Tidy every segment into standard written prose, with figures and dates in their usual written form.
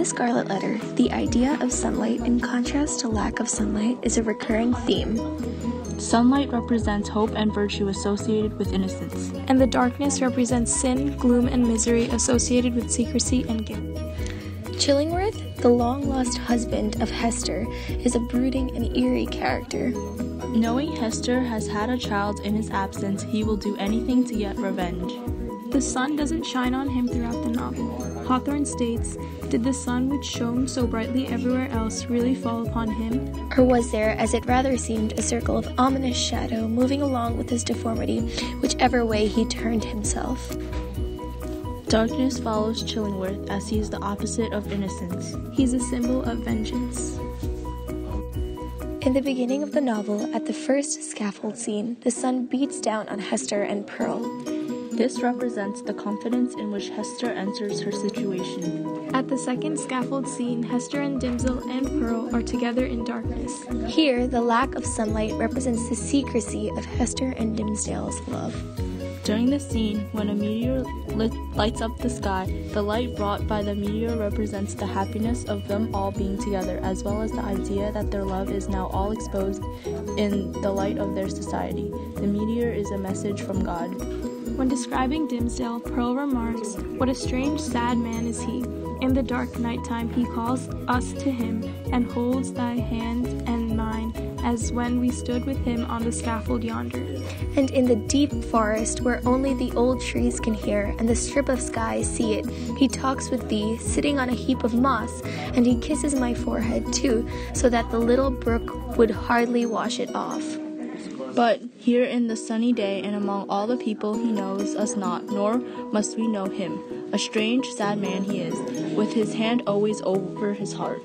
Scarlet letter, the idea of sunlight in contrast to lack of sunlight is a recurring theme. Sunlight represents hope and virtue associated with innocence. And the darkness represents sin, gloom, and misery associated with secrecy and guilt. Chillingworth, the long-lost husband of Hester, is a brooding and eerie character. Knowing Hester has had a child in his absence, he will do anything to get revenge. The sun doesn't shine on him throughout the novel. Hawthorne states, "Did the sun which shone so brightly everywhere else really fall upon him? Or was there, as it rather seemed, a circle of ominous shadow moving along with his deformity, whichever way he turned himself?" Darkness follows Chillingworth as he is the opposite of innocence. He's a symbol of vengeance. In the beginning of the novel, at the first scaffold scene, the sun beats down on Hester and Pearl. This represents the confidence in which Hester enters her situation. At the second scaffold scene, Hester and Dimsdale and Pearl are together in darkness. Here, the lack of sunlight represents the secrecy of Hester and Dimsdale's love. During the scene, when a meteor lights up the sky, the light brought by the meteor represents the happiness of them all being together, as well as the idea that their love is now all exposed in the light of their society. The meteor is a message from God. When describing Dimsdale, Pearl remarks, "What a strange, sad man is he. In the dark nighttime he calls us to him, and holds thy hand and mine, as when we stood with him on the scaffold yonder. And in the deep forest, where only the old trees can hear, and the strip of sky see it, he talks with thee, sitting on a heap of moss, and he kisses my forehead too, so that the little brook would hardly wash it off." But here in the sunny day, and among all the people, he knows us not, nor must we know him. A strange, sad man he is, with his hand always over his heart.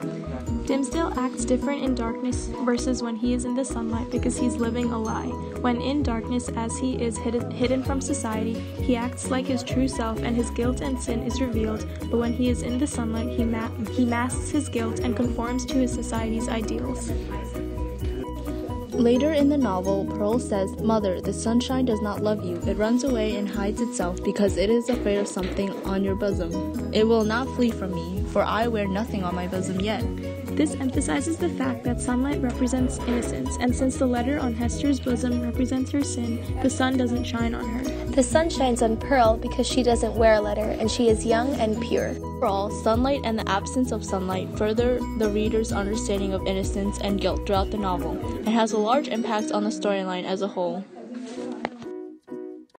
Dimsdale acts different in darkness versus when he is in the sunlight because he's living a lie. When in darkness, as he is hidden from society, he acts like his true self and his guilt and sin is revealed, but when he is in the sunlight, he masks his guilt and conforms to his society's ideals. Later in the novel, Pearl says, "Mother, the sunshine does not love you. It runs away and hides itself because it is afraid of something on your bosom. It will not flee from me, for I wear nothing on my bosom yet." This emphasizes the fact that sunlight represents innocence, and since the letter on Hester's bosom represents her sin, the sun doesn't shine on her. The sun shines on Pearl because she doesn't wear a letter, and she is young and pure. Overall, sunlight and the absence of sunlight further the reader's understanding of innocence and guilt throughout the novel, and has a large impact on the storyline as a whole.